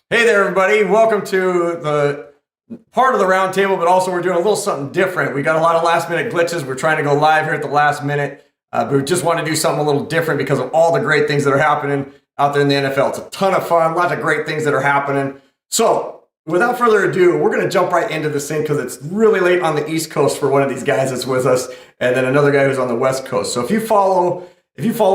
Hey there, everybody. Welcome to the part of the roundtable, but also we're doing a little something different. We got a lot of last minute glitches. We're trying to go live here at the last minute, but we just want to do something a little different because of all the great things that are happening out there in the NFL. It's a ton of fun, lots of great things that are happening. So without further ado, we're going to jump right into this thing because it's really late on the East Coast for one of these guys that's with us, and then another guy who's on the West Coast. So if you follow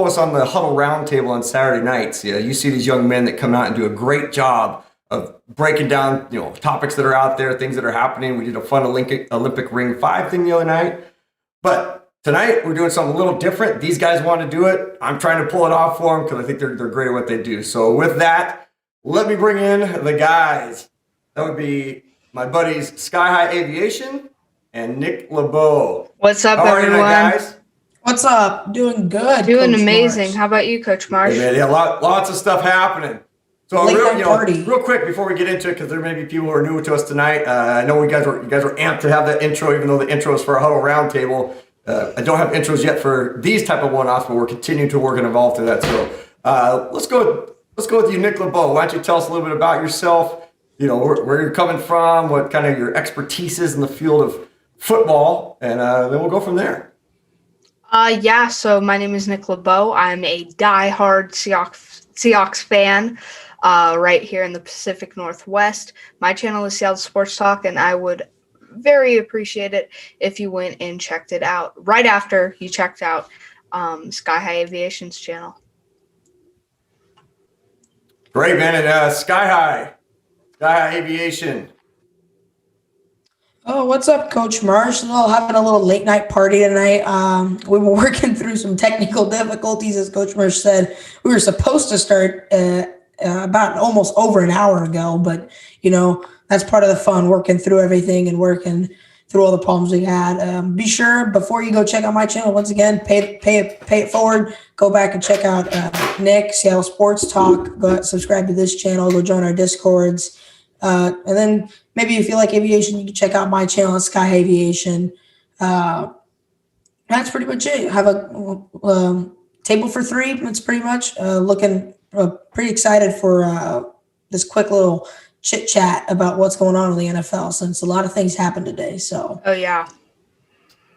us on the Huddle Roundtable on Saturday nights, you see these young men that come out and do a great job of breaking down, topics that are out there, things that are happening. We did a fun Olympic Ring 5 thing the other night. But tonight, we're doing something a little different. These guys want to do it. I'm trying to pull it off for them because I think they're great at what they do. So with that, let me bring in the guys. That would be my buddies Sky High Aviation and Nick Labow. What's up, How are everyone? you tonight, guys? What's up? Doing good. Doing Coach amazing. Marsh. How about you, Coach Marsh? Yeah, lots of stuff happening. So real quick before we get into it, because there may be people who are new to us tonight. I know you guys were amped to have that intro, even though the intro is for a Huddle Roundtable. I don't have intros yet for these type of one-offs, but we're continuing to work and evolve through that. So let's go with you, Nick Labow. Why don't you tell us a little bit about yourself? Where you're coming from, what kind of your expertise is in the field of football, and then we'll go from there. So my name is Nick Labow. I'm a diehard Seahawks fan right here in the Pacific Northwest. My channel is Seattle Sports Talk, and I would very appreciate it if you went and checked it out right after you checked out Sky High Aviation's channel. Great, man. And Sky High Aviation. Oh, what's up, Coach Marsh? Well, having a little late night party tonight. We were working through some technical difficulties, as Coach Marsh said. We were supposed to start about almost over an hour ago, but that's part of the fun, working through everything and working through all the problems we had. Be sure before you go check out my channel, once again, pay it forward. Go back and check out Nick, Seattle Sports Talk. Go subscribe to this channel. Go join our Discords. And then maybe if you like aviation, you can check out my channel, Sky Aviation. That's pretty much it. Have a table for three. That's pretty much looking pretty excited for this quick little chit chat about what's going on in the NFL, since a lot of things happened today. So. Oh yeah.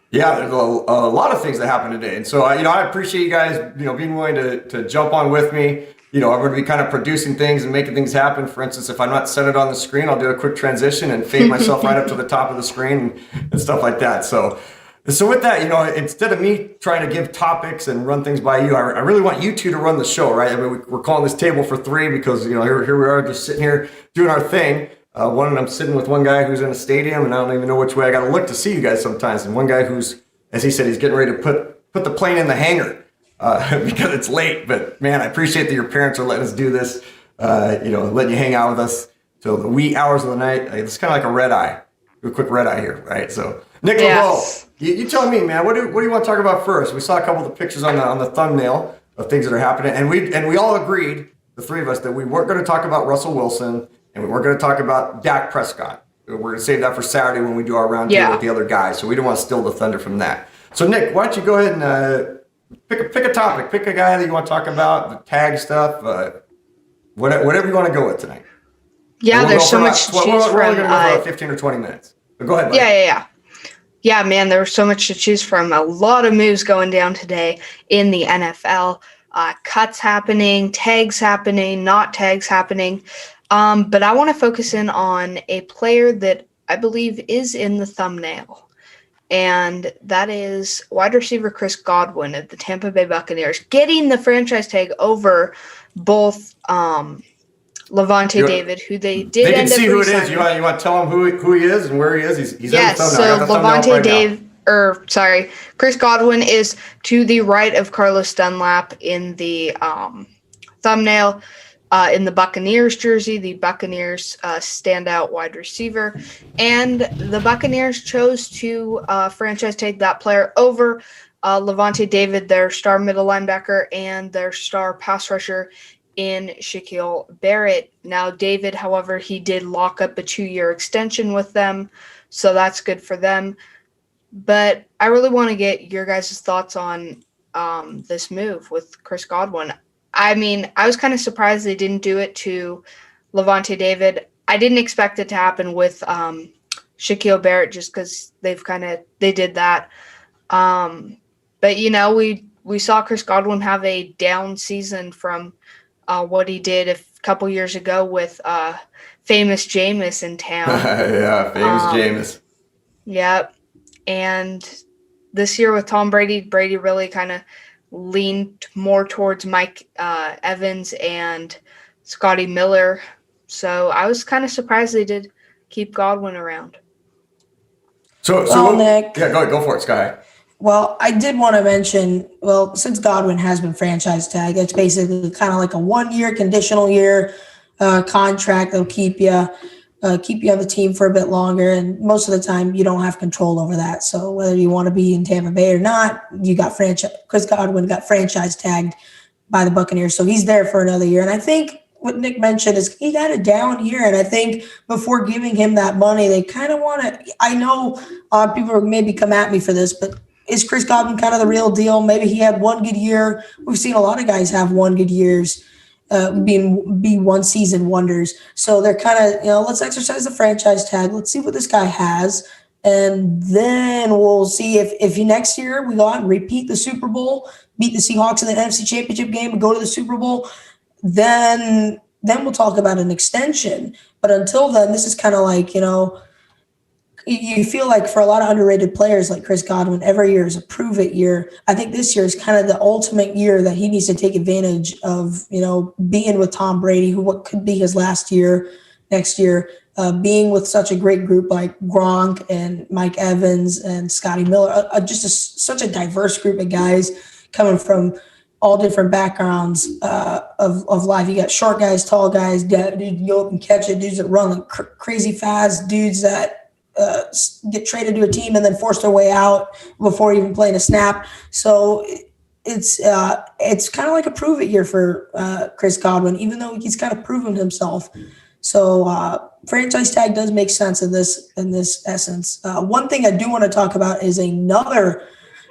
Yeah, there's a lot of things that happened today, and so I appreciate you guys, being willing to jump on with me. I'm going to be kind of producing things and making things happen. For instance, if I'm not set it on the screen, I'll do a quick transition and fade myself right up to the top of the screen and stuff like that. So with that, instead of me trying to give topics and run things by you, I really want you two to run the show, right? I mean, we're calling this table for three because, here we are just sitting here doing our thing. I'm sitting with one guy who's in a stadium, and I don't even know which way I got to look to see you guys sometimes. And one guy who's, as he said, he's getting ready to put the plane in the hangar. Because it's late, but man, I appreciate that your parents are letting us do this, letting you hang out with us till the wee hours of the night. It's kind of like a red eye, do a quick red eye here, right? So, Nick Labow, you tell me, man, what do you want to talk about first? We saw a couple of the pictures on the thumbnail of things that are happening, and we all agreed, the three of us, that we weren't going to talk about Russell Wilson and we weren't going to talk about Dak Prescott. We're going to save that for Saturday when we do our roundtable with the other guys. So we don't want to steal the thunder from that. So, Nick, why don't you go ahead and pick a topic, pick a guy that you want to talk about, the tag stuff, whatever you want to go with tonight. Yeah, there's so much to choose from. We're only going to go for about 15 or 20 minutes. But go ahead, buddy. Yeah, man, there was so much to choose from. A lot of moves going down today in the NFL. Cuts happening, tags happening, not tags happening. But I want to focus in on a player that I believe is in the thumbnail. And that is wide receiver Chris Godwin of the Tampa Bay Buccaneers, getting the franchise tag over both Lavonte David, who they did end up re-signing. They can see who it is. You want to tell them who he is and where he is? He's yes, in the thumbnail. So Chris Godwin is to the right of Carlos Dunlap in the thumbnail. In the Buccaneers jersey, the Buccaneers standout wide receiver. And the Buccaneers chose to franchise tag that player over Lavonte David, their star middle linebacker, and their star pass rusher in Shaquille Barrett. Now, David, however, he did lock up a 2-year extension with them, so that's good for them. But I really want to get your guys' thoughts on this move with Chris Godwin. I mean, I was kind of surprised they didn't do it to Levante David. I didn't expect it to happen with Shaquille Barrett just because they did that. But we saw Chris Godwin have a down season from what he did a couple years ago with famous Jameis in town. Yeah, famous Jameis. Yep. And this year with Tom Brady really kind of leaned more towards Mike Evans and Scotty Miller. So I was kind of surprised they did keep Godwin around. Nick. Yeah, go for it, Sky. Well, I did want to mention, since Godwin has been franchise tag, it's basically kind of like a 1-year conditional year contract. They'll keep you on the team for a bit longer, and most of the time you don't have control over that. So whether you want to be in Tampa Bay or not, Chris Godwin got franchise tagged by the Buccaneers, so he's there for another year. And I think what Nick mentioned is he had a down year, and I think before giving him that money, they kind of want to. I know people will maybe come at me for this, but is Chris Godwin kind of the real deal? Maybe he had one good year. We've seen a lot of guys have one good years, be one season wonders. So they're kind of, let's exercise the franchise tag. Let's see what this guy has. And then we'll see if next year we go out and repeat the Super Bowl, beat the Seahawks in the NFC Championship game and go to the Super Bowl, then we'll talk about an extension. But until then, this is kind of like, you feel like for a lot of underrated players like Chris Godwin, every year is a prove it year. I think this year is kind of the ultimate year that he needs to take advantage of, being with Tom Brady, what could be his last year next year, being with such a great group like Gronk and Mike Evans and Scotty Miller, such a diverse group of guys coming from all different backgrounds of life. You got short guys, tall guys, dudes you go up and catch it, dudes that run like crazy fast, dudes that get traded to a team and then force their way out before even playing a snap. So it's kind of like a prove it year for Chris Godwin, even though he's kind of proven himself. So franchise tag does make sense in this essence. One thing I do want to talk about is another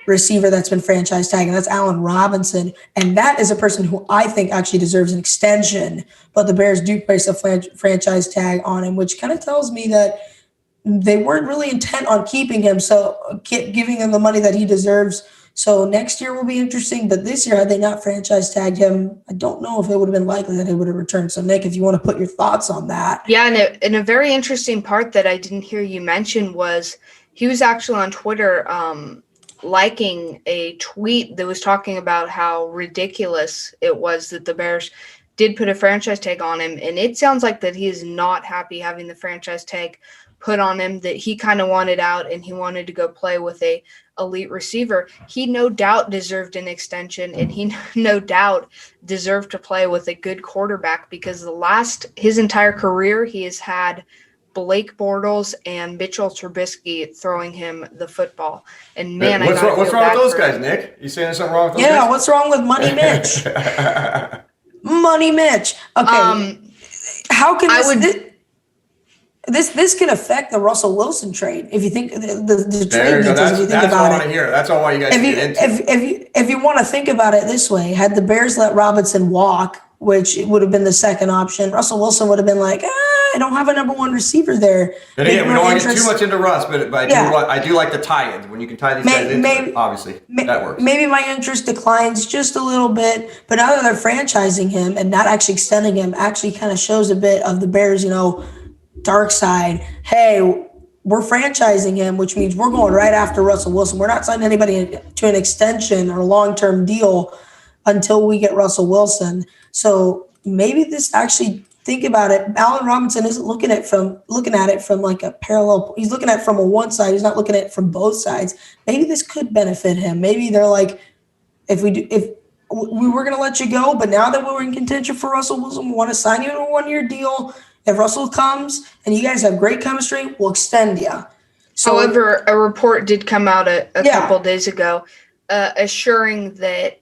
receiver that's been franchise tagged, and that's Allen Robinson. And that is a person who I think actually deserves an extension, but the Bears do place a franchise tag on him, which kind of tells me that they weren't really intent on keeping him, so giving him the money that he deserves. So next year will be interesting, but this year, had they not franchise tagged him, I don't know if it would have been likely that he would have returned. So Nick, if you want to put your thoughts on that. Yeah, and a very interesting part that I didn't hear you mention was he was actually on Twitter liking a tweet that was talking about how ridiculous it was that the Bears did put a franchise tag on him, and it sounds like that he is not happy having the franchise tag put on him, that he kind of wanted out and he wanted to go play with a elite receiver. He no doubt deserved an extension, and he no doubt deserved to play with a good quarterback, because his entire career he has had Blake Bortles and Mitchell Trubisky throwing him the football. And man, what's wrong with those guys, Nick? You saying there's something wrong with those guys? Yeah, what's wrong with Money Mitch? Money Mitch. Okay. How can this can affect the Russell Wilson trade if you think the trade details, if you think about it. That's what I want to hear. That's all I want you guys to get into. If you want to think about it this way, had the Bears let Robinson walk, which would have been the second option, Russell Wilson would have been like, I don't have a number one receiver there. And again, we don't want to get too much into Russ, but I do like the tie-ins. When you can tie these guys into, obviously, that works. Maybe my interest declines just a little bit, but now that they're franchising him and not actually extending him, actually kind of shows a bit of the Bears, dark side. Hey, we're franchising him, which means we're going right after Russell Wilson. We're not signing anybody to an extension or long-term deal until we get Russell Wilson. So maybe this actually, think about it, Allen Robinson isn't looking at it from like a parallel. He's looking at it from a one side. He's not looking at it from both sides. Maybe this could benefit him. Maybe they're like, if we were going to let you go, but now that we're in contention for Russell Wilson, we want to sign you to a 1-year deal. If Russell comes and you guys have great chemistry, we'll extend you. So, however, a report did come out a couple days ago assuring that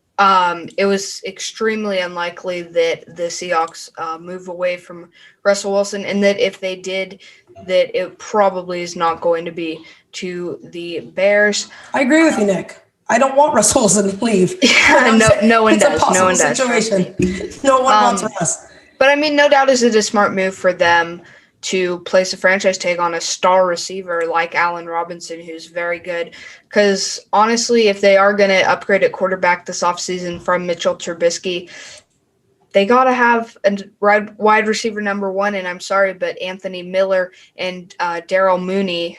it was extremely unlikely that the Seahawks move away from Russell Wilson, and that if they did, that it probably is not going to be to the Bears. I agree with you, Nick. I don't want Russell Wilson to leave. Yeah, no one does. No one does. Situation. No one wants Russ. But I mean, no doubt is it a smart move for them to place a franchise tag on a star receiver like Allen Robinson, who's very good. Because honestly, if they are going to upgrade at quarterback this offseason from Mitchell Trubisky, they got to have a wide receiver number one. And I'm sorry, but Anthony Miller and Darnell Mooney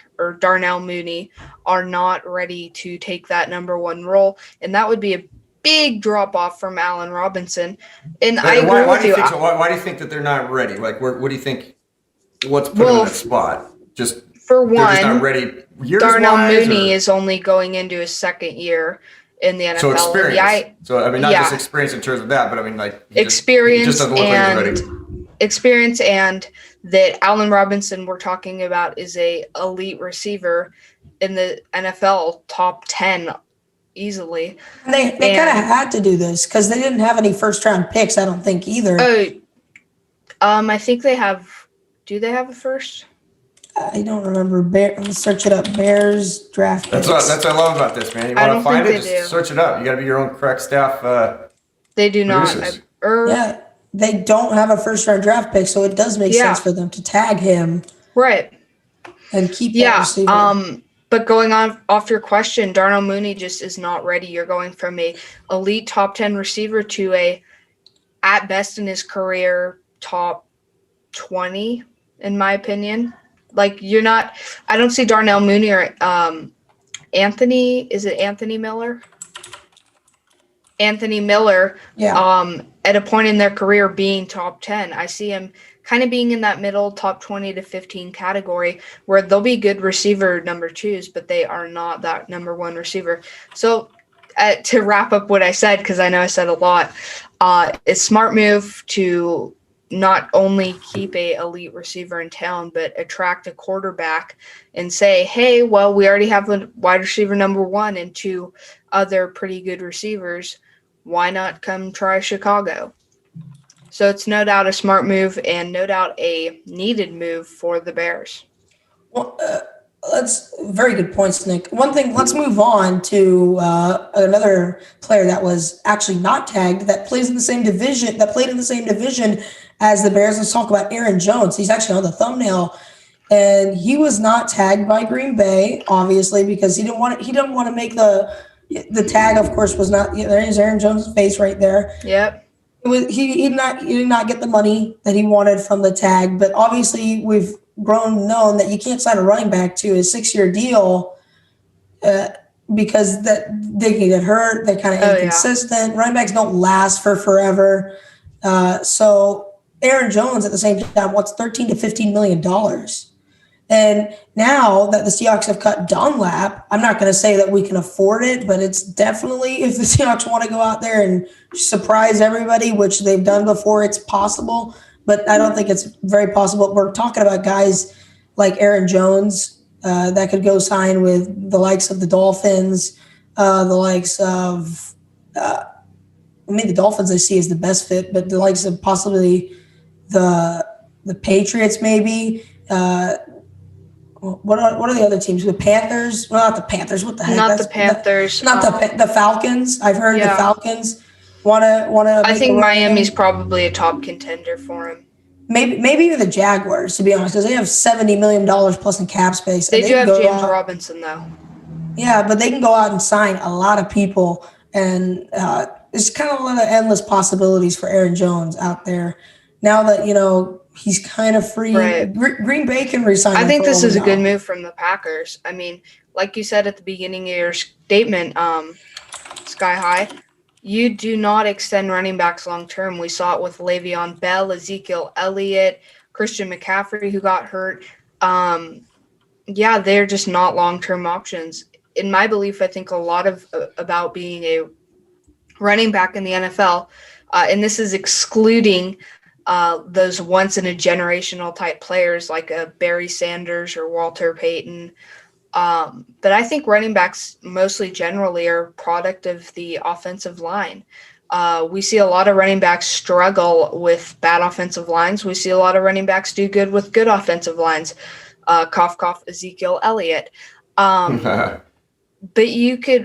are not ready to take that number one role. And that would be a big drop off from Allen Robinson. And I agree with you. Why do you think that they're not ready? Like, what do you think? What's put them in that spot? Just for one, they're just not ready. Darnell Mooney is only going into his second year in the NFL. So experience. So I mean, not just experience in terms of that, but I mean, like experience and that Allen Robinson we're talking about is a elite receiver in the NFL, top 10 easily. They kind of had to do this because they didn't have any first round picks. I don't think either. I think they have. Do they have a first? I don't remember. Let's search it up. Bears draft picks. That's what I love about this, man. You want to find it? Just search it up. You got to be your own correct staff. They do not. Yeah, they don't have a first round draft pick, so it does make sense for them to tag him, right, and keep that receiver. But going on off your question, Darnell Mooney just is not ready. You're going from a elite top 10 receiver to a, at best in his career, top 20. In my opinion, like you're not. I don't see Darnell Mooney or Anthony. Is it Anthony Miller? Anthony Miller. Yeah. At a point in their career being top 10, I see him kind of being in that middle top 20 to 15 category where they'll be good receiver number twos, but they are not that number one receiver. So to wrap up what I said, because I know I said a lot, it's a smart move to not only keep a elite receiver in town, but attract a quarterback and say, hey, well, we already have a wide receiver number one and two other pretty good receivers. Why not come try Chicago? So it's no doubt a smart move and no doubt a needed move for the Bears. Well, that's very good points, Nick. One thing, let's move on to another player that was actually not tagged that played in the same division as the Bears. Let's talk about Aaron Jones. He's actually on the thumbnail, and he was not tagged by Green Bay, obviously, because he didn't want to make the tag. Of course, was not. There's Aaron Jones' face right there. Yep. He did not get the money that he wanted from the tag, but obviously we've known that you can't sign a running back to a 6-year deal because that they can get hurt. They're kind of inconsistent. Yeah. Running backs don't last for forever. So Aaron Jones at the same time wants $13 to $15 million. And now that the Seahawks have cut Dunlap, I'm not going to say that we can afford it, but it's definitely, if the Seahawks want to go out there and surprise everybody, which they've done before, it's possible. But I don't think it's very possible. We're talking about guys like Aaron Jones that could go sign with the likes of the Dolphins, the likes of the Dolphins I see as the best fit, but the likes of possibly the Patriots maybe. What are the other teams? The Panthers? Well, not the Panthers. What the heck? Not the Panthers. The Falcons. I've heard the Falcons want to. I think Miami's probably a top contender for him. Maybe even the Jaguars, to be honest, because they have $70 million plus in cap space. They do have James Robinson, though. Yeah, but they can go out and sign a lot of people, and it's kind of a lot of endless possibilities for Aaron Jones out there. Now that he's kind of free. Right. Green Bay can resign. I think this is a good move from the Packers. I mean, like you said at the beginning of your statement, Sky High, you do not extend running backs long term. We saw it with Le'Veon Bell, Ezekiel Elliott, Christian McCaffrey, who got hurt. They're just not long term options. In my belief, I think a lot of about being a running back in the NFL, and this is excluding those once in a generational type players like Barry Sanders or Walter Payton. But I think running backs mostly generally are a product of the offensive line. We see a lot of running backs struggle with bad offensive lines. We see a lot of running backs do good with good offensive lines. Cough, cough, Ezekiel Elliott. But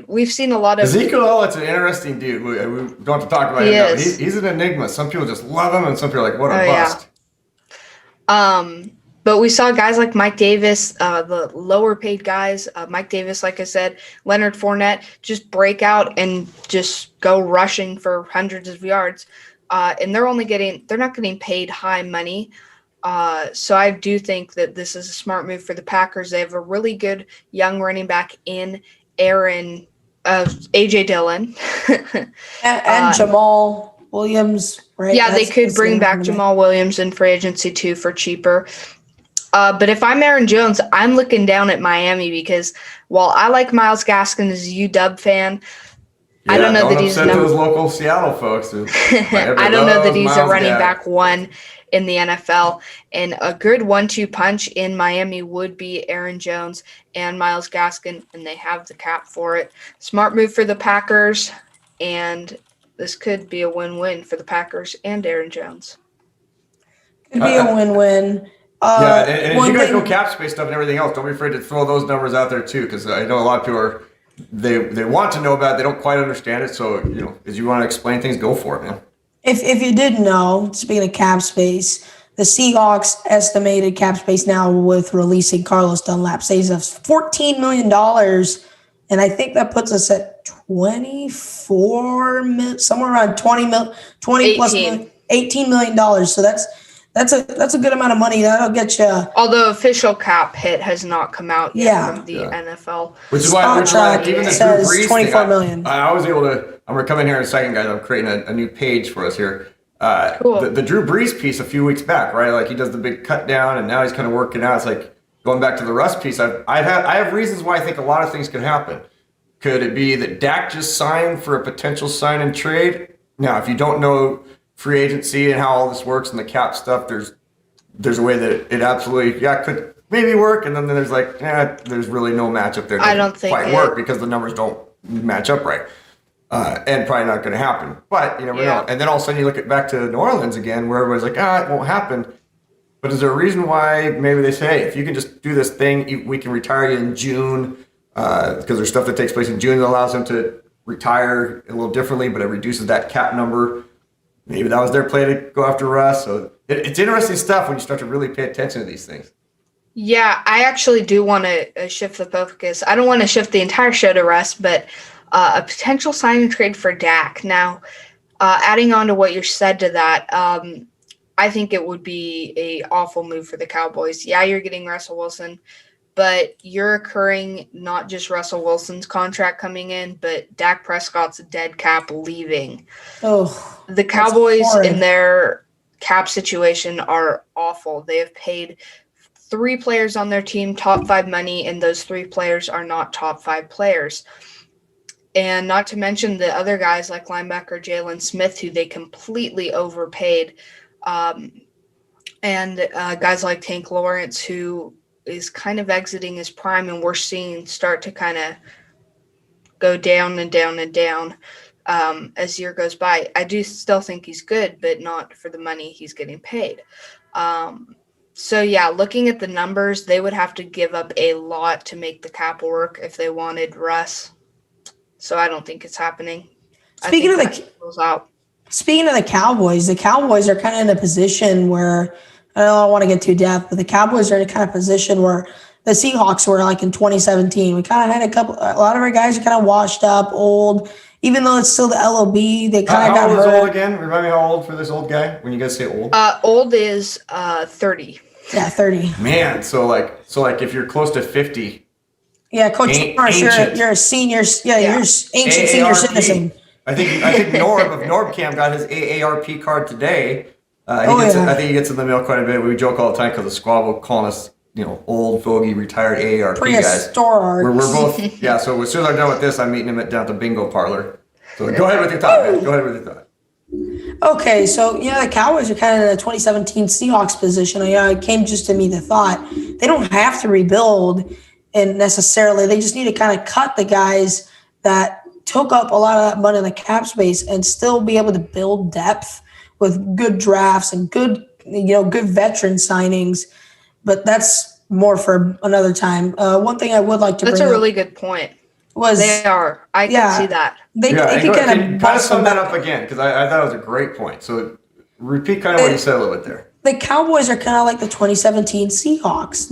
we've seen a lot of Ezekiel Elliott's an interesting dude. We don't have to talk about him now, but he's an enigma. Some people just love him, and some people are like, what a bust. Yeah. But we saw guys like Mike Davis, the lower paid guys, Mike Davis, like I said, Leonard Fournette, just break out and just go rushing for hundreds of yards. And they're not getting paid high money. So I do think that this is a smart move for the Packers. They have a really good young running back in AJ Dillon. and Jamal Williams, right? Yeah, they could bring back Jamal Williams in free agency too for cheaper. But if I'm Aaron Jones, I'm looking down at Miami because while I like Myles Gaskin as a UW fan, yeah, I don't know that he's those local Seattle folks. I don't know that he's a running back one in the NFL. And a good 1-2 punch in Miami would be Aaron Jones and Myles Gaskin, and they have the cap for it. Smart move for the Packers, and this could be a win-win for the Packers and Aaron Jones. Could be a win-win. Yeah, and as you guys go cap space stuff and everything else, don't be afraid to throw those numbers out there too, because I know a lot of people are they want to know about it, they don't quite understand it. So as you want to explain things, go for it, man. If you didn't know, speaking of cap space, the Seahawks estimated cap space now with releasing Carlos Dunlap saves us $14 million, and I think that puts us at 24 mil, somewhere around 20 plus $18 million. So that's a good amount of money. That'll get you. Although official cap hit has not come out yet from the NFL. Which is why even the Drew Brees 24 million. I was able to. I'm going to come in here in a second, guys. I'm creating a new page for us here. Cool. The Drew Brees piece a few weeks back, right? Like he does the big cut down, and now he's kind of working out. It's like going back to the RUSS piece. I have reasons why I think a lot of things could happen. Could it be that Dak just signed for a potential sign and trade? Now, if you don't know free agency and how all this works and the cap stuff, there's a way that it absolutely could maybe work, and then there's there's really no matchup there. I don't think quite work because the numbers don't match up right, and probably not going to happen. But you never know. And then all of a sudden you look back to New Orleans again, where everybody's like, it won't happen. But is there a reason why maybe they say, hey, if you can just do this thing, we can retire you in June, because there's stuff that takes place in June that allows them to retire a little differently, but it reduces that cap number. Maybe that was their play to go after Russ. So it's interesting stuff when you start to really pay attention to these things. Yeah, I actually do want to shift the focus. I don't want to shift the entire show to Russ, but a potential sign and trade for Dak. Now, adding on to what you said to that, I think it would be a awful move for the Cowboys. Yeah, you're getting Russell Wilson, but you're accruing not just Russell Wilson's contract coming in, but Dak Prescott's dead cap leaving. Oh. The Cowboys in their cap situation are awful. They have paid 3 players on their team top 5 money, and those 3 players are not top 5 players. And not to mention the other guys like linebacker Jalen Smith, who they completely overpaid, and guys like Tank Lawrence, who is kind of exiting his prime, and we're seeing start to kind of go down and down and down. As the year goes by. I do still think he's good, but not for the money he's getting paid. So yeah, looking at the numbers, they would have to give up a lot to make the cap work if they wanted Russ. So I don't think it's happening. Speaking of the Cowboys are kind of in a position where I don't want to get too depth, but the Cowboys are in a kind of position where the Seahawks were like in 2017. We kind of had a lot of our guys are kind of washed up, old. Even though it's still the LOB, they kind of got hurt. How old is old again? Remind me how old for this old guy when you guys say old? Old is 30. Yeah, 30. Man, so if you're close to 50. Yeah, Coach Marsh, you're a senior. Yeah, you're ancient senior citizen. I think Norb of Norbcam got his AARP card today. I think he gets in the mail quite a bit. We joke all the time because the squad will call us, old, fogey, retired AARP guys. We're both, so as soon as I'm done with this, I'm meeting him down at the bingo parlor. So go ahead with your thought, man. Go ahead with your thought. Okay, so, the Cowboys are kind of in a 2017 Seahawks position. It came just to me the thought. They don't have to rebuild, and necessarily. They just need to kind of cut the guys that took up a lot of that money in the cap space and still be able to build depth with good drafts and good veteran signings. But that's more for another time. One thing I would like to That's a really good point. was They are. I Yeah. can see that. they Yeah, could kind can of kind of bust sum them that up. up again because I thought it was a great point. So repeat kind of what you said a little bit there. The Cowboys are kind of like the 2017 Seahawks.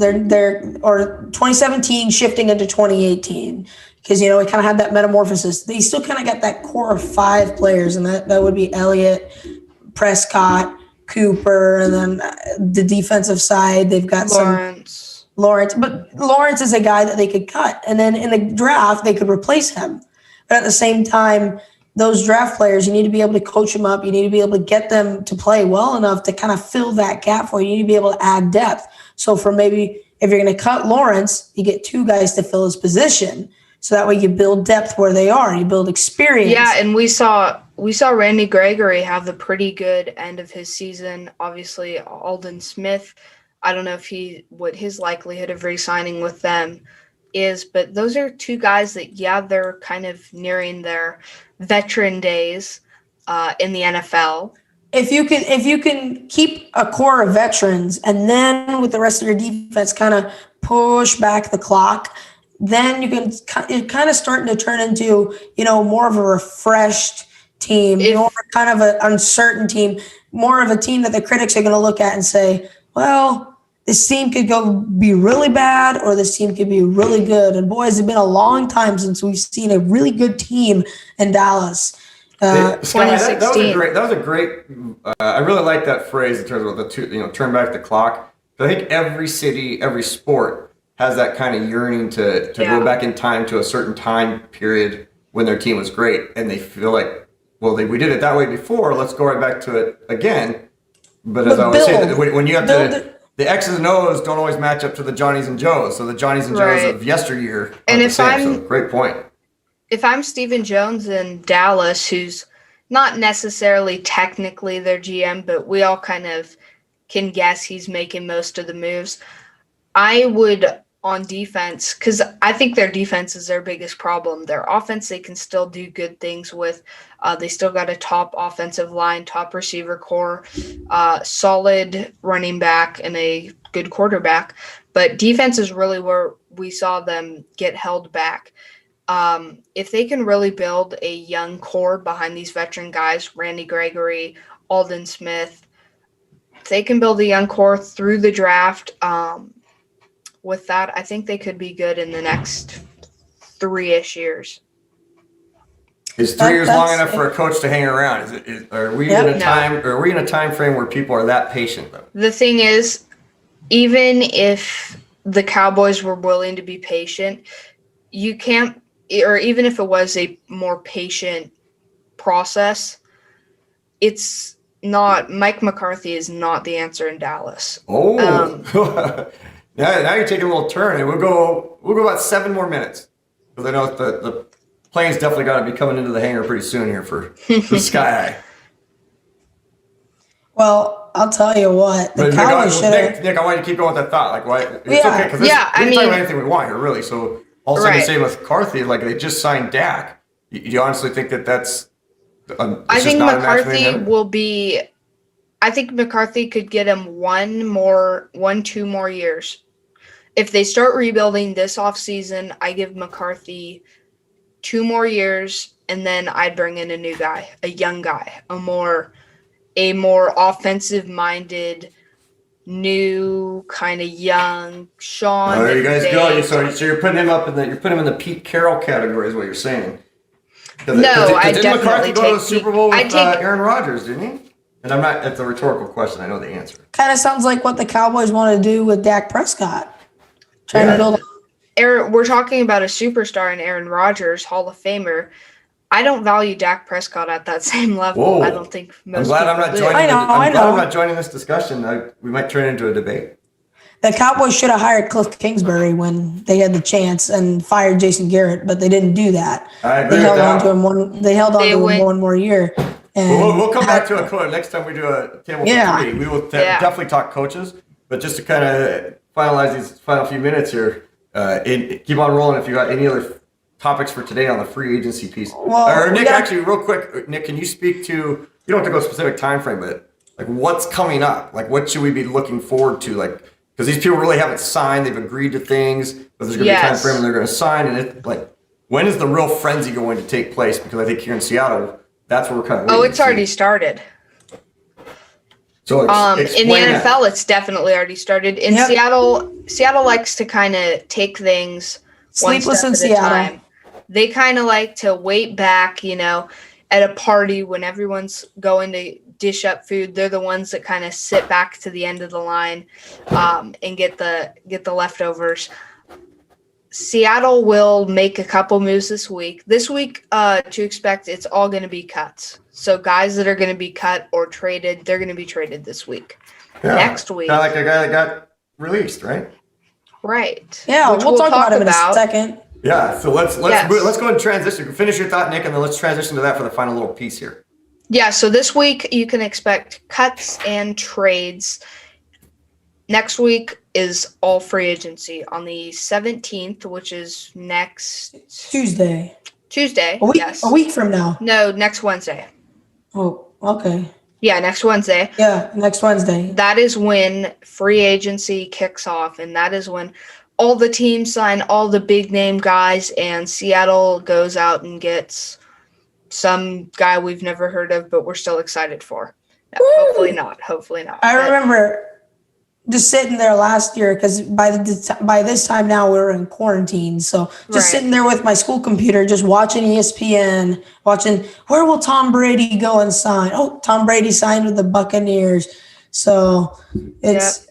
Or 2017 shifting into 2018 because we kind of had that metamorphosis. They still kind of got that core of 5 players, and that would be Elliott, Prescott, Cooper, and then the defensive side they've got Lawrence. But Lawrence is a guy that they could cut, and then in the draft they could replace him. But at the same time, those draft players, you need to be able to coach them up. You need to be able to get them to play well enough to kind of fill that gap for you. You need to be able to add depth. So for maybe if you're going to cut Lawrence, you get 2 guys to fill his position. So that way you build depth where they are. You build experience. Yeah, and we saw Randy Gregory have the pretty good end of his season. Obviously, Aldon Smith, I don't know what his likelihood of re-signing with them is, but those are 2 guys that, they're kind of nearing their veteran days in the NFL. If you can keep a core of veterans and then with the rest of your defense kind of push back the clock, then you're kind of starting to turn into more of a refreshed team, more kind of an uncertain team, more of a team that the critics are going to look at and say, well, this team could be really bad or this team could be really good. And boys, it's been a long time since we've seen a really good team in Dallas. Sky, 2016. that was a great. I really like that phrase in terms of the 2. Turn back the clock. I think every city, every sport has that kind of yearning to go back in time to a certain time period when their team was great, and they feel like, well, we did it that way before. Let's go right back to it again. But as I always say, when you have the X's and O's don't always match up to the Johnnies and Joes. So the Johnnies and Joes of yesteryear are the same. So great point. If I'm Stephen Jones in Dallas, who's not necessarily technically their GM, but we all kind of can guess he's making most of the moves, I would, on defense, because I think their defense is their biggest problem. Their offense, they can still do good things with. They still got a top offensive line, top receiver core, solid running back, and a good quarterback. But defense is really where we saw them get held back. If they can really build a young core behind these veteran guys, Randy Gregory, Aldon Smith, if they can build a young core through the draft, with that, I think they could be good in the next 3-ish years. Is 3 years long enough for a coach to hang around? Are we in a time frame where people are that patient though? The thing is, even if the Cowboys were willing to be patient, you can't, or even if it was a more patient process, it's not. Mike McCarthy is not the answer in Dallas. Oh. Now you're taking a little turn, and we'll go about 7 more minutes because I know the plane's definitely got to be coming into the hangar pretty soon here for Sky High. Well, I'll tell you what. The Cowboys should have. Nick, I want you to keep going with that thought. Like, why? It's okay because we can talk about anything we want here, really. So also the same with McCarthy. Like they just signed Dak. You honestly think that's? I think McCarthy will be. I think McCarthy could get him 2 more years. If they start rebuilding this offseason, I give McCarthy 2 more years, and then I'd bring in a new guy, a young guy, a more offensive-minded, new kind of young Sean. Oh, there you guys go. So you're putting him in the Pete Carroll category, is what you're saying. I didn't McCarthy go to the Super Bowl with Aaron Rodgers, didn't he? And I'm not. It's a rhetorical question. I know the answer. Kind of sounds like what the Cowboys want to do with Dak Prescott. Trying to build. We're talking about a superstar in Aaron Rodgers, Hall of Famer. I don't value Dak Prescott at that same level. Whoa. I don't think most I'm glad I'm not people do. joining. I know. I'm not joining this discussion. We might turn into a debate. The Cowboys should have hired Cliff Kingsbury when they had the chance and fired Jason Garrett, but they didn't do that. I agree They held with on that. to him They held on to him 1 more year. And We'll come back to a coach next time we do a table for 3. We will definitely talk coaches, but just to kind of finalize these final few minutes here, keep on rolling. If you got any other topics for today on the free agency piece, or Nick, actually, real quick, Nick, can you speak to? You don't have to go specific time frame, but like what's coming up? Like what should we be looking forward to? Like because these people really haven't signed, they've agreed to things, but there's going to be a time frame when they're going to sign, and when is the real frenzy going to take place? Because I think here in Seattle, that's where we're kind of Oh, waiting it's to see. already started. So In the explain that. NFL, it's definitely already started. In Yep. Seattle likes to kind of take things one Sleepless step in at a Seattle. time. They kind of like to wait back, at a party when everyone's going to dish up food. They're the ones that kind of sit back to the end of the line and get the leftovers. Seattle will make a couple moves this week. This week, to expect, it's all going to be cuts. So guys that are going to be cut or traded, they're going to be traded this week. Yeah. Next week. Kind of like a guy that got released, right? Right. Yeah, Which we'll talk about him in a second. Yeah, so let's Yes. let's go and transition. Finish your thought, Nick, and then let's transition to that for the final little piece here. Yeah, so this week you can expect cuts and trades. Next week is all free agency on the 17th, which is next Tuesday. Tuesday. A week from now. No, next Wednesday. Oh, okay. Yeah, next Wednesday. Yeah, next Wednesday. That is when free agency kicks off, and that is when all the teams sign all the big name guys, and Seattle goes out and gets some guy we've never heard of, but we're still excited for. No, hopefully not. I remember just sitting there last year because by this time now we were in quarantine. So just sitting there with my school computer, just watching ESPN, watching where will Tom Brady go and sign? Oh, Tom Brady signed with the Buccaneers. So it's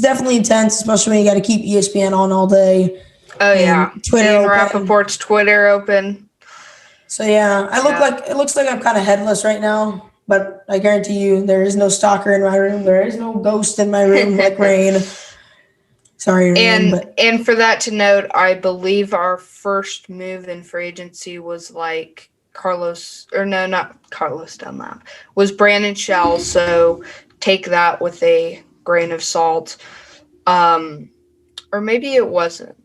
definitely intense, especially when you got to keep ESPN on all day. Oh yeah, Twitter Ian open. Rappaport's Twitter open. So yeah, it looks like I'm kind of headless right now. But I guarantee you, there is no stalker in my room. There is no ghost in my room like Rain. Sorry, Rain. And for that to note, I believe our first move in free agency was like not Carlos Dunlap, was Brandon Shell. So take that with a grain of salt. Or maybe it wasn't.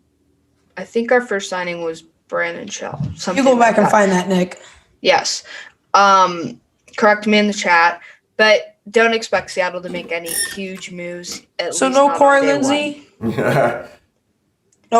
I think our first signing was Brandon Shell. You go back and find that, Nick. Yes. Correct me in the chat, but don't expect Seattle to make any huge moves. So no Corey Lindsey? No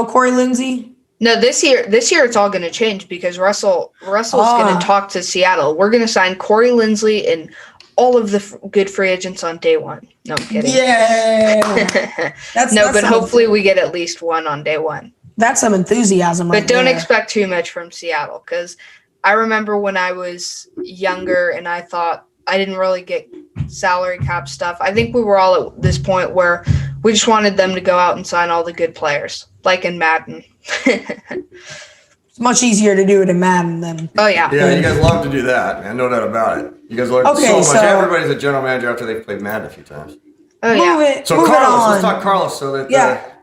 Corey Lindsey? No, this year it's all going to change because Russell's going to talk to Seattle. We're going to sign Corey Lindsey and all of the good free agents on day one. No, I'm kidding. Yeah. But hopefully we get at least one on day one. That's some enthusiasm But don't expect too much from Seattle because I remember when I was younger and I thought I didn't really get salary cap stuff. I think we were all at this point where we just wanted them to go out and sign all the good players, like in Madden. It's much easier to do it in Madden than. Oh, yeah. Yeah, you guys love to do that, man. No doubt about it. You guys learn so much. Everybody's a general manager after they've played Madden a few times. Oh, yeah. So Carlos, let's talk Carlos so that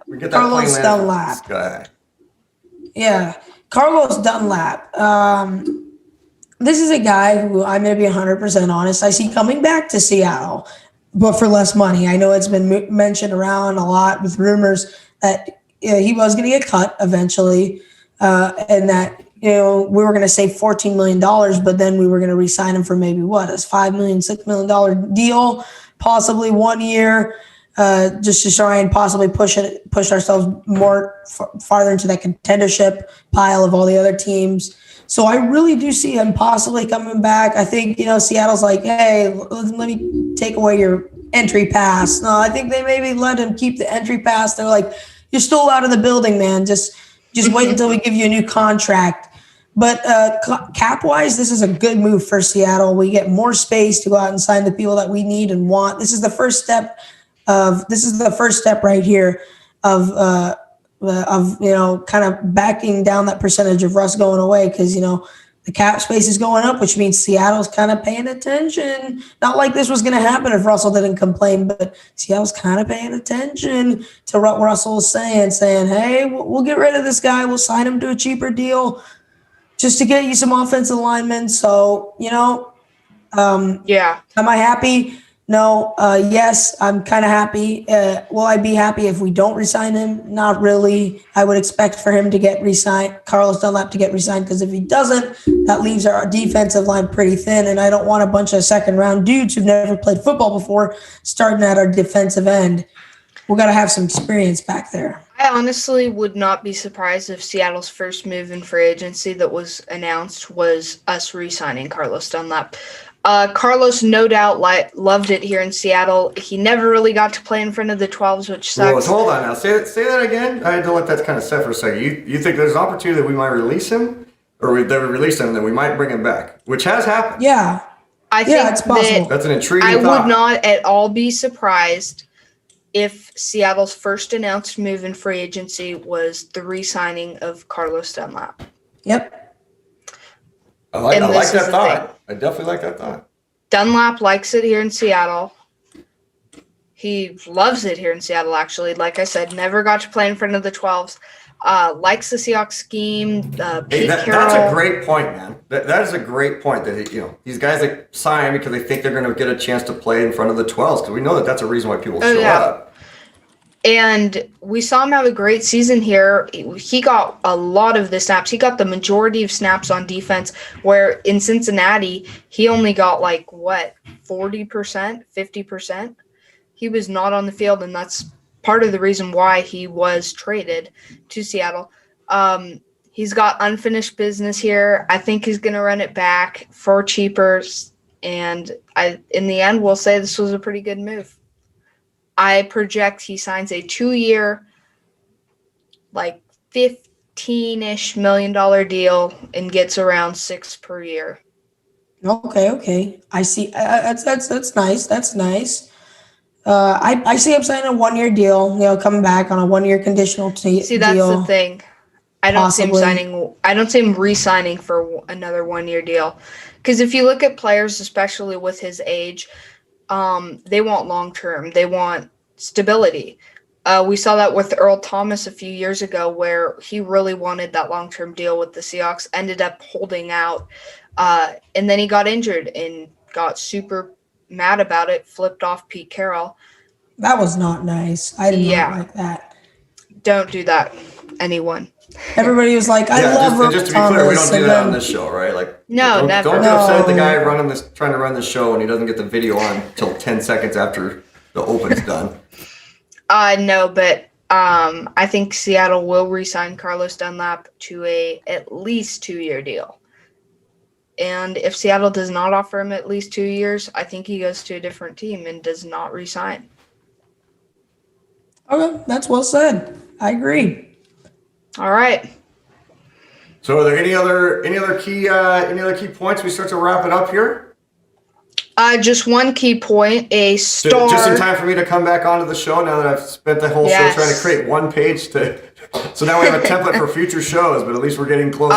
we get that Carlos plain Dunlap. Guy. Yeah. Carlos Dunlap. This is a guy who I'm going to be 100% honest. I see coming back to Seattle, but for less money. I know it's been mentioned around a lot with rumors that he was going to get cut eventually, and that we were going to save $14 million, but then we were going to re-sign him for maybe a $5 million, $6 million deal, possibly 1 year. Just to try and possibly push ourselves more farther into that contendership pile of all the other teams. So I really do see him possibly coming back. I think, Seattle's like, hey, let me take away your entry pass. No, I think they maybe let him keep the entry pass. They're like, you're still out of the building, man. Just wait until we give you a new contract. But cap-wise, this is a good move for Seattle. We get more space to go out and sign the people that we need and want. This is the first step right here of kind of backing down that percentage of Russ going away because the cap space is going up, which means Seattle's kind of paying attention. Not like this was going to happen if Russell didn't complain, but Seattle's kind of paying attention to what Russell was saying, hey, we'll get rid of this guy, we'll sign him to a cheaper deal just to get you some offensive linemen. So am I happy? No. Yes, I'm kind of happy. Will I be happy if we don't re-sign him? Not really. I would expect for him to get re-signed, Carlos Dunlap to get re-signed, because if he doesn't, that leaves our defensive line pretty thin, and I don't want a bunch of second-round dudes who've never played football before starting at our defensive end. We've got to have some experience back there. I I honestly would not be surprised if Seattle's first move in free agency that was announced was us re-signing Carlos Dunlap. Carlos, no doubt, loved it here in Seattle. He never really got to play in front of the 12s, which sucks. Hold on now. Say that again. I had to let that kind of set for a second. You think there's an opportunity that we might release him, or that we release him and then we might bring him back, which has happened. Yeah. I think it's possible. That's an intriguing I thought. would not at all be surprised if Seattle's first announced move in free agency was the re-signing of Carlos Dunlap. Yep. I like that thought. I definitely like that thought. Dunlap likes it here in Seattle. He loves it here in Seattle, actually. Like I said, never got to play in front of the 12s. Likes the Seahawks scheme. That's a great point, man. That is a great point. That these guys that sign because they think they're going to get a chance to play in front of the 12s, because we know that that's a reason why people show up. And we saw him have a great season here. He got a lot of the snaps. He got the majority of snaps on defense, where in Cincinnati, he only got 40%, 50%. He was not on the field, and that's part of the reason why he was traded to Seattle. He's got unfinished business here. I think he's going to run it back for cheaper, and in the end, we'll say this was a pretty good move. I project he signs a 2-year, $15-ish million deal and gets around $6 per year. Okay. I see. That's nice. That's nice. I see him signing a 1-year deal. Coming back on a 1-year conditional deal. See, that's the thing. I don't see him re-signing for another 1-year deal, because if you look at players, especially with his age, they want long-term. They want stability. We saw that with Earl Thomas a few years ago, where he really wanted that long-term deal with the Seahawks, ended up holding out, and then he got injured and got super mad about it, flipped off Pete Carroll. That was not nice. I did not like that. Don't do that, anyone. Everybody was like, I love Earl Thomas. Just to be clear, we don't do that on this show, right? No, never. Don't get upset at the guy trying to run the show and he doesn't get the video on until 10 seconds after the open's done. No, but I think Seattle will re-sign Carlos Dunlap to a at least 2-year deal. And if Seattle does not offer him at least 2 years, I think he goes to a different team and does not re-sign. Okay, that's well said. I agree. All right. So, are there any other key points we start to wrap it up here? Just one key point: a star. Just in time for me to come back onto the show. Now that I've spent the whole show trying to create one page so now we have a template for future shows. But at least we're getting closer.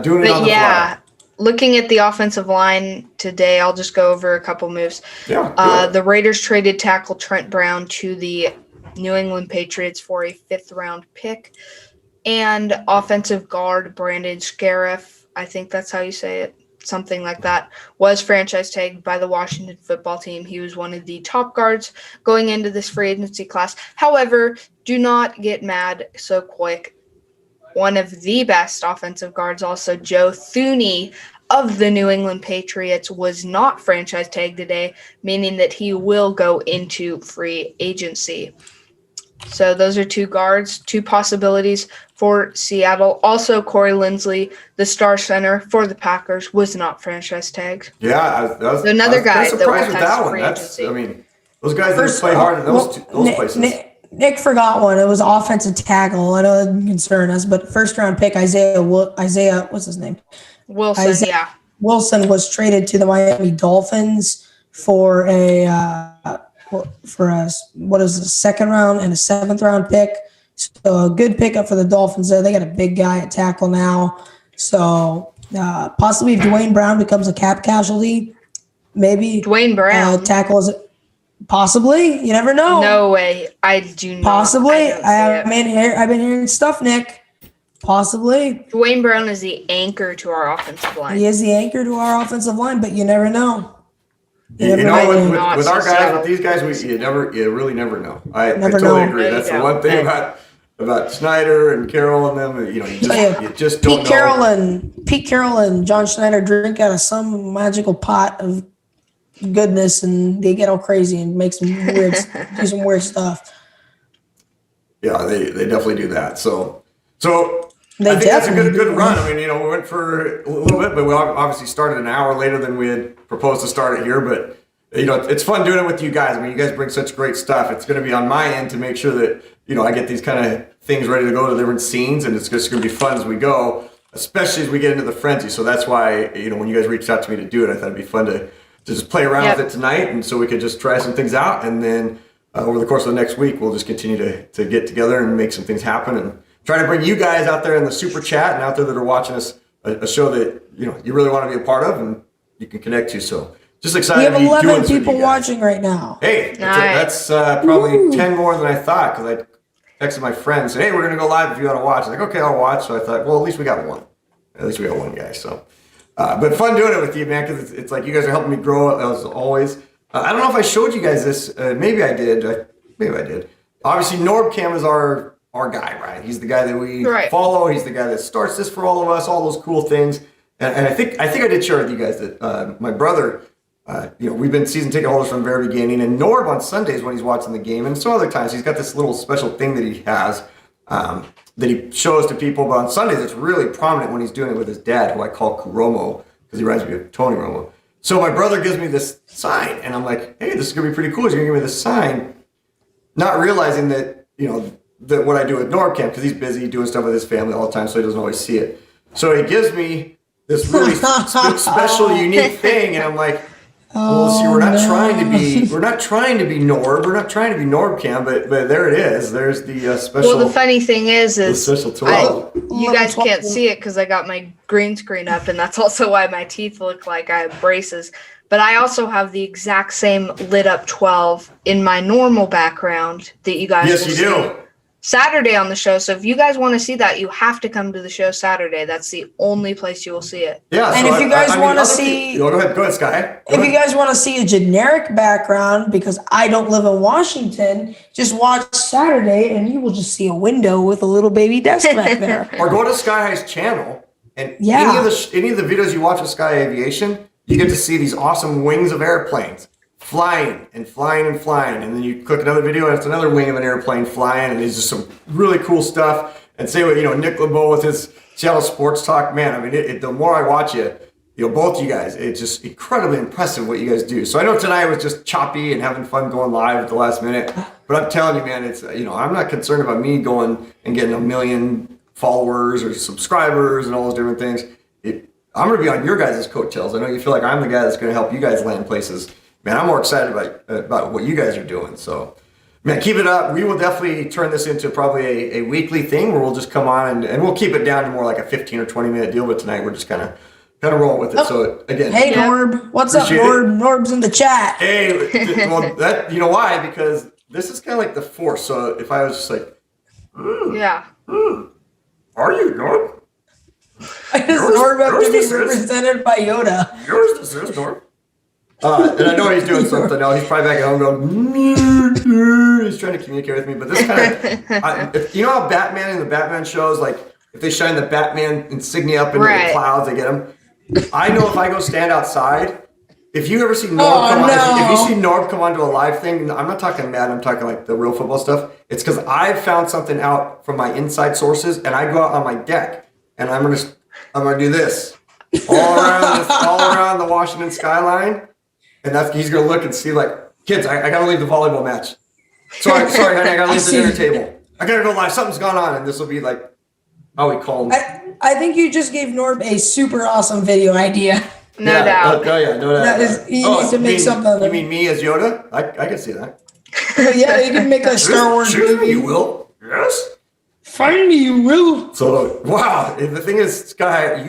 Doing it on the fly. Looking at the offensive line today, I'll just go over a couple moves. Yeah. The Raiders traded tackle Trent Brown to the New England Patriots for a 5th-round pick. And offensive guard Brandon Scarif, I think that's how you say it, something like that, was franchise tagged by the Washington football team. He was one of the top guards going into this free agency class. However, do not get mad so quick. One of the best offensive guards, also Joe Thuney of the New England Patriots, was not franchise tagged today, meaning that he will go into free agency. So those are 2 guards, 2 possibilities for Seattle. Also, Corey Linsley, the star center for the Packers, was not franchise tagged. Yeah, another guy that will with that one. free agency. Those guys that play hard in those places. Nick forgot one. It was offensive tackle. I know it doesn't concern us, but 1st-round pick Isaiah, what's his name? Wilson. Wilson was traded to the Miami Dolphins for a 2nd round and a 7th-round pick. So a good pickup for the Dolphins there. They got a big guy at tackle now. So possibly if Dwayne Brown becomes a cap casualty, maybe Dwayne Brown tackle is possibly. You never know. No way. I do not. Possibly. I've been hearing stuff, Nick. Possibly. Dwayne Brown is the anchor to our offensive line. He is the anchor to our offensive line, but you never know. With our guys, with these guys, you really never know. I totally agree. That's the one thing about Snyder and Carroll and them. You just don't know. Pete Carroll and John Schneider drink out of some magical pot of goodness, and they get all crazy and make some weird, do some weird stuff. Yeah, they definitely do that. So They I think that's a definitely good do. run. I mean, we went for a little bit, but we obviously started an hour later than we had proposed to start it here. But it's fun doing it with you guys. I mean, you guys bring such great stuff. It's going to be on my end to make sure that I get these kind of things ready to go to different scenes, and it's just going to be fun as we go, especially as we get into the frenzy. So that's why when you guys reached out to me to do it, I thought it'd be fun to just play around with it tonight, and so we could just try some things out, and then over the course of the next week, we'll just continue to get together and make some things happen, and try to bring you guys out there in the super chat and out there that are watching us a show that you really want to be a part of and you can connect to. So just excited. We have to be 11 doing this with people you guys. watching right now. Hey, Nice. that's probably 10 more than I thought, because I texted my friend, said, hey, we're going to go live if you want to watch. Like, okay, I'll watch. So I thought, well, at least we got one. At least we got one guy. So, but fun doing it with you, man, because it's like you guys are helping me grow as always. I don't know if I showed you guys this. Maybe I did. Maybe I did. Obviously, Norbcam is our guy, right? He's the guy that we follow. He's the guy that starts this for all of us, all those cool things. And I think I did share with you guys that my brother, we've been season ticket holders from the very beginning. And Norb on Sundays when he's watching the game, and some other times he's got this little special thing that he has that he shows to people. But on Sundays, it's really prominent when he's doing it with his dad, who I call Kuromo, because he reminds me of Tony Romo. So my brother gives me this sign, and I'm like, hey, this is going to be pretty cool. He's going to give me this sign, not realizing that, that what I do at Norbcam, because he's busy doing stuff with his family all the time, so he doesn't always see it. So he gives me this really special, unique thing, and I'm like, well, see, we're not trying to be Norb, we're not trying to be Norbcam, but there it is. There's the special. Well, the funny thing is special tool. you guys can't see it because I got my green screen up, and that's also why my teeth look like I have braces. But I also have the exact same lit up 12 in my normal background that you guys will see Saturday on the show. So if you guys want to see that, you have to come to the show Saturday. That's the only place you will see it. Yeah. And if you guys want to see, go ahead, Sky. If you guys want to see a generic background, because I don't live in Washington, just watch Saturday, and you will just see a window with a little baby desk back there. Or go to Sky High's channel, and any of the videos you watch with Sky Aviation, you get to see these awesome wings of airplanes flying and flying and flying. And then you click another video and it's another wing of an airplane flying. And it's just some really cool stuff. And say what, Nick Labow with his Seattle Sports Talk, man, I mean, the more I watch it, both you guys, it's just incredibly impressive what you guys do. So I know tonight was just choppy and having fun going live at the last minute. But I'm telling you, man, it's, I'm not concerned about me going and getting 1 million followers or subscribers and all those different things. I'm going to be on your guys' coattails. I know you feel like I'm the guy that's going to help you guys land places. Man, I'm more excited about what you guys are doing. So, man, keep it up. We will definitely turn this into probably a weekly thing where we'll just come on and we'll keep it down to more like a 15 or 20 minute deal. But tonight we're just kind of rolling with it. Oh. So again, hey Norb, what's up, Norb? Norb's in the chat. Hey, well, that why? Because this is kind of like the force. So if I was just like, are you Norb? Norb have to be represented by Yoda. Yours this is Norb. And I know he's doing something now. He's probably back at home going, he's trying to communicate with me. But this kind of, you know how Batman in the Batman shows, like if they shine the Batman insignia up into the clouds, they get him. I know if I go stand outside, if you ever see Norb if you see Norb come onto a live thing, I'm not talking Madden, I'm talking like the real football stuff. It's because I've found something out from my inside sources, and I go out on my deck, and I'm gonna do this all around the Washington skyline. And he's going to look and see, like, kids, I got to leave the volleyball match. Sorry, honey, I got to leave the dinner table. I got to go live. Something's gone on. And this will be like, how we call him. I think you just gave Norb a super awesome video idea. No doubt. No doubt. He needs to make something. You mean me as Yoda? I can see that. Yeah, you can make a Star Wars movie. You will. Yes. Find me, you will. So, wow. The thing is, Sky,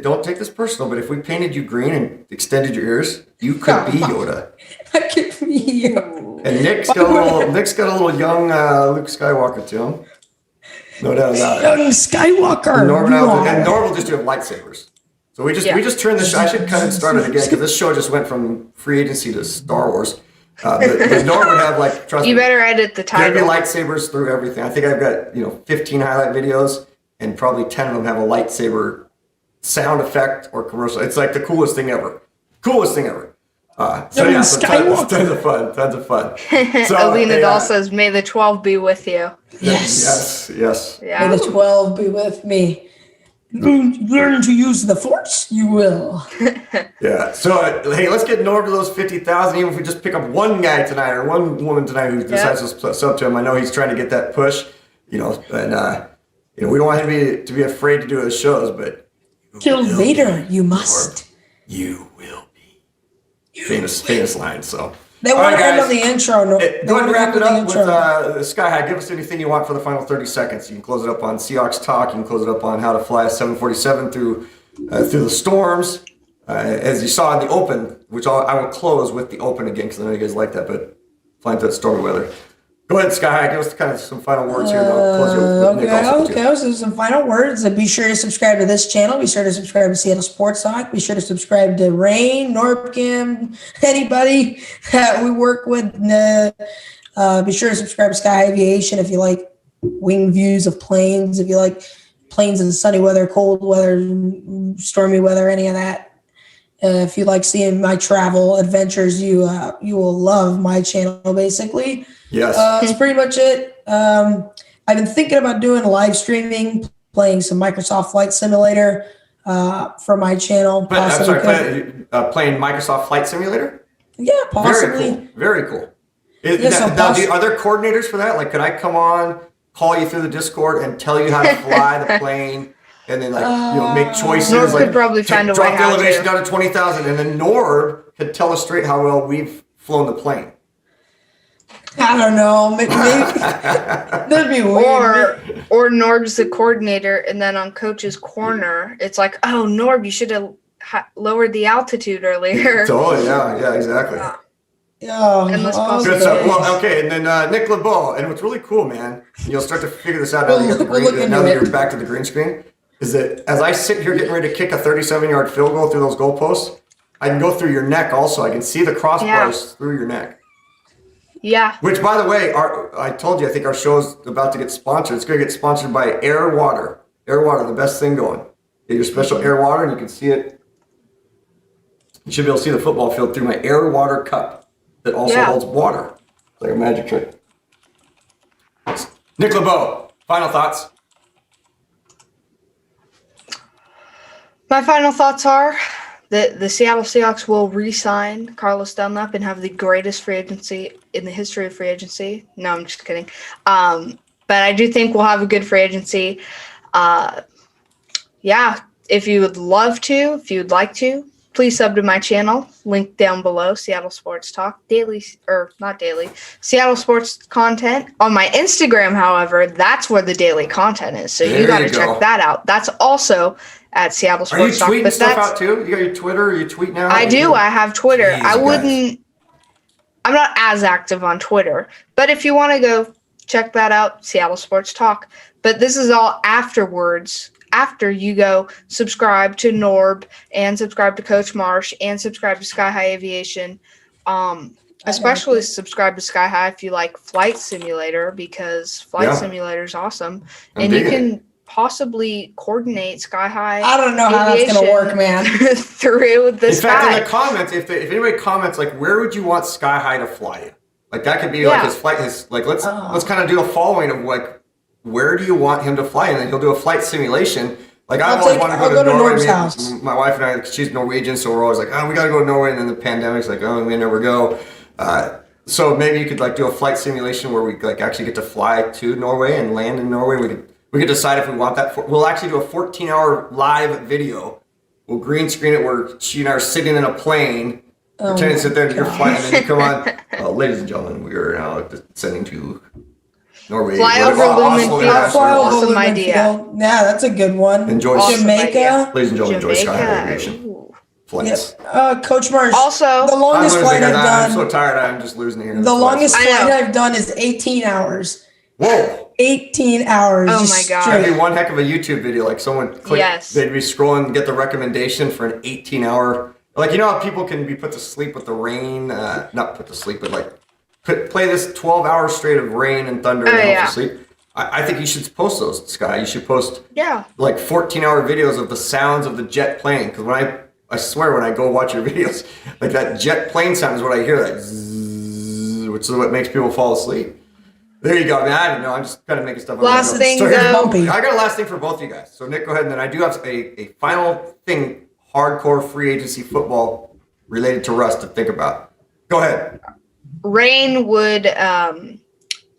don't take this personal, but if we painted you green and extended your ears, you could be Yoda. I could be you. And Nick's got a little young Luke Skywalker to him. No doubt about it. Young Skywalker. And Norb will just do lightsabers. So we just turned this. I should kind of start it again because this show just went from free agency to Star Wars. But Norb would have like trust. You better edit the title. There'd be lightsabers through everything. I think I've got 15 highlight videos, and probably 10 of them have a lightsaber sound effect or commercial. It's like the coolest thing ever. Tons of fun. So, Alina Dahl says, "May the 12 be with you." Yes. Yeah. May the 12 be with me. Learn to use the force, you will. Yeah. So, hey, let's get Norb to those 50,000. Even if we just pick up one guy tonight or one woman tonight who decides to sub to him, I know he's trying to get that push. And we don't want him to be afraid to do his shows, but Kill Vader, you must. You will be. Famous line. So. They want to end on the intro. Go ahead and wrap it up with Sky High. Give us anything you want for the final 30 seconds. You can close it up on Seahawks Talk. You can close it up on how to fly a 747 through the storms. As you saw in the open, which I will close with the open again because I know you guys like that, but flying through that stormy weather. Go ahead, Sky High. Give us kind of some final words here. Okay. So some final words. Be sure to subscribe to this channel. Be sure to subscribe to Seattle Sports Talk. Be sure to subscribe to Rain, Norbcam, anybody that we work with. Be sure to subscribe to Sky Aviation if you like wing views of planes. If you like planes in sunny weather, cold weather, stormy weather, any of that. If you like seeing my travel adventures, you will love my channel, basically. Yes. That's pretty much it. I've been thinking about doing live streaming, playing some Microsoft Flight Simulator for my channel. But, I'm sorry, playing Microsoft Flight Simulator? Yeah, possibly. Very cool. Are there coordinators for that? Like, could I come on, call you through the Discord, and tell you how to fly the plane? And then, make choices. Norb could probably find a way drop the how elevation to. down to 20,000, and then Norb could tell us straight how well we've flown the plane. I don't know. Maybe that'd be weird. Or Norb's the coordinator, and then on Coach's corner, it's like, oh, Norb, you should have lowered the altitude earlier. Totally, yeah, exactly. Good stuff. Well, okay, and then Nick Labow, and what's really cool, man, you'll start to figure this out now that you're back to the green screen, is that as I sit here getting ready to kick a 37-yard field goal through those goalposts, I can go through your neck also. I can see the crossbars through your neck. Yeah. Which, by the way, I told you, I think our show's about to get sponsored. It's going to get sponsored by Air Water. Air Water, the best thing going. Get your special Air Water, and you can see it. You should be able to see the football field through my Air Water cup that also holds water. It's like a magic trick. Nick Labow, final thoughts? My final thoughts are that the Seattle Seahawks will re-sign Carlos Dunlap and have the greatest free agency in the history of free agency. No, I'm just kidding. But I do think we'll have a good free agency. If you would love to, if you would like to, please sub to my channel. Link down below, Seattle Sports Talk. Seattle Sports content. On my Instagram, however, that's where the daily content is. So you got to check that out. That's also at Seattle Sports Talk. Are you tweeting stuff out too? You got your Twitter? You tweet now? I do. I have Twitter. Jeez, I'm not as active on Twitter, but if you want to go check that out, Seattle Sports Talk. But this is all afterwards. After you go subscribe to Norb and subscribe to Coach Marsh and subscribe to Sky High Aviation. Especially subscribe to Sky High if you like Flight Simulator, because Flight Simulator is awesome. And you can possibly coordinate Sky High. I don't know how that's going to work, man. through the In sky. fact, in the comments, if anybody comments, like, where would you want Sky High to fly you? Like, that could be like his flight. Let's kind of do a following of like, where do you want him to fly? And then he'll do a flight simulation. Like, I've always wanted to go to Norway. Norb's house. My wife and I, she's Norwegian, so we're always like, oh, we got to go to Norway. And then the pandemic's like, oh, we never go. So maybe you could like do a flight simulation where we like actually get to fly to Norway and land in Norway. We could decide if we want that. We'll actually do a 14-hour live video. We'll green screen it where she and I are sitting in a plane, pretending to sit there and you're flying, and then you come on. Ladies and gentlemen, we are now descending to Norway. Fly over Lumen Field. Awesome idea. Yeah, that's a good one. Enjoy Jamaica. Ladies and gentlemen, enjoy Sky High Aviation flights. Coach Marsh. Also, the longest flight I've done. I'm so tired. I'm just losing it here. The longest flight I've done is 18 hours. Whoa. 18 hours. Oh my God. That'd be one heck of a YouTube video. Like someone clicked, they'd be scrolling and get the recommendation for an 18-hour. Like, you know how people can be put to sleep with the rain? Not put to sleep, but like play this 12 hours straight of rain and thunder and help you sleep. I think you should post those, Sky. You should post like 14-hour videos of the sounds of the jet plane. Because when I swear when I go watch your videos, like that jet plane sound is what I hear, that zzz, which is what makes people fall asleep. There you go, man. I don't know. I'm just kind of making stuff up. Last thing, So though. here's bumpy. I got a last thing for both of you guys. So Nick, go ahead, and then I do have a final thing, hardcore free agency football related to Russ to think about. Go ahead. Rain would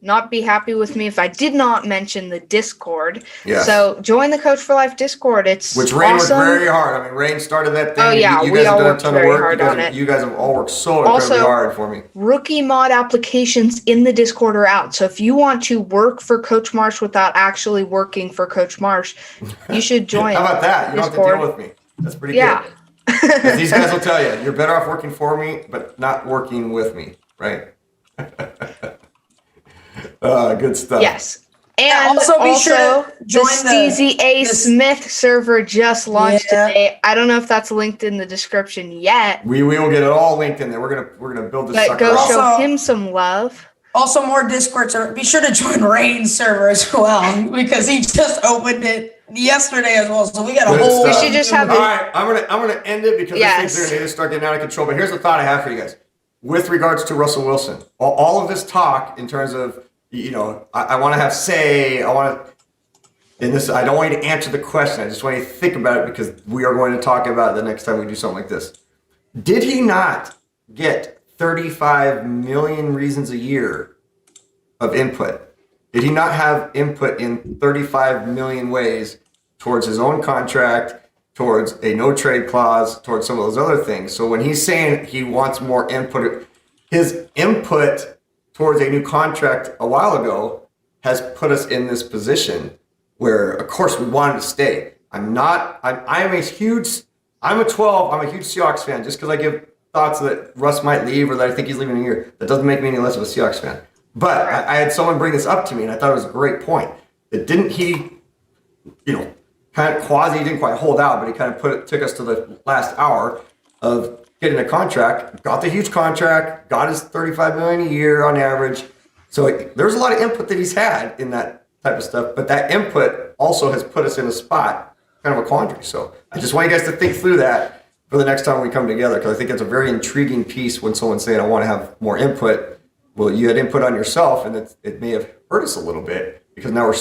not be happy with me if I did not mention the Discord. Yes. So join the Coach for Life Discord. It's Which Rain awesome. worked very hard. I mean, Rain started that thing. Oh, yeah, you we guys have all done a worked ton of very work. hard on it. You guys have all worked so incredibly hard for me. Rookie mod applications in the Discord are out. So if you want to work for Coach Marsh without actually working for Coach Marsh, you should join. How about that? You don't have to deal with me. That's pretty good. As these guys will tell you, you're better off working for me, but not working with me, right? Good stuff. Yes. And also be sure to join the Steezy A. Smith server just launched today. I don't know if that's linked in the description yet. We will get it all linked in there. We're gonna build this. But go up. show him some love. Also, more Discord server. Be sure to join Rain's server as well because he just opened it yesterday as well. So we got a whole. We should just have. All right, I'm gonna end it because these things are gonna start getting out of control. But here's the thought I have for you guys with regards to Russell Wilson. All of this talk in terms of, you know, I want to have say. I want to. In this, I don't want you to answer the question. I just want you to think about it because we are going to talk about it the next time we do something like this. Did he not get 35 million reasons a year of input? Did he not have input in 35 million ways towards his own contract, towards a no trade clause, towards some of those other things? So when he's saying he wants more input, his input towards a new contract a while ago has put us in this position where, of course, we wanted to stay. I'm a huge Seahawks fan. Just because I give thoughts that Russ might leave or that I think he's leaving in a year, that doesn't make me any less of a Seahawks fan. But I had someone bring this up to me, and I thought it was a great point. That didn't he, you know, kind of quasi, he didn't quite hold out, but he kind of took us to the last hour of getting a contract, got the huge contract, got his $35 million a year on average. So there's a lot of input that he's had in that type of stuff, but that input also has put us in a spot, kind of a quandary. So I just want you guys to think through that for the next time we come together, because I think it's a very intriguing piece when someone's saying, I want to have more input. Well, you had input on yourself, and it may have hurt us a little bit because now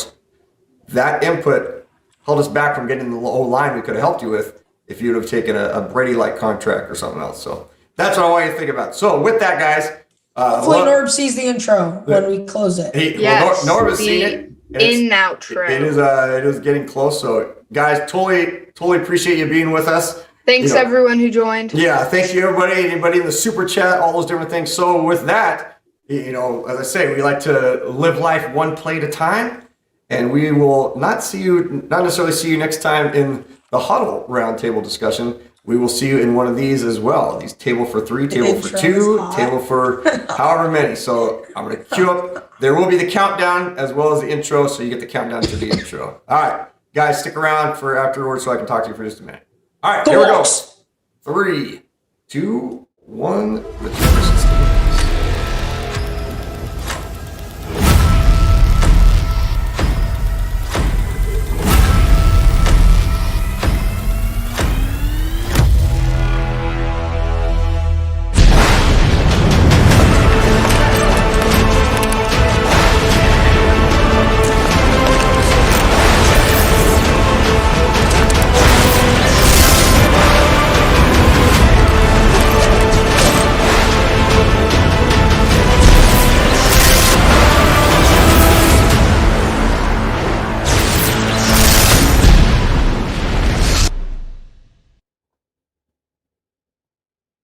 that input held us back from getting the O-line we could have helped you with if you'd have taken a Brady-like contract or something else. So that's what I want you to think about. So with that, guys. Hopefully Norb sees the intro when we close it. Norb has seen it. In outro. It is getting close. So guys, totally appreciate you being with us. Thanks everyone who joined. Yeah, thank you everybody, anybody in the super chat, all those different things. So with that, you know, as I say, we like to live life one play at a time, and we will not necessarily see you next time in the Huddle Roundtable discussion. We will see you in one of these as well. These table for 3, table for 2, table for however many. So I'm going to queue up. There will be the countdown as well as the intro, so you get the countdown to the intro. All right, guys, stick around for afterwards so I can talk to you for just a minute. All right, here we go. 3, 2, 1.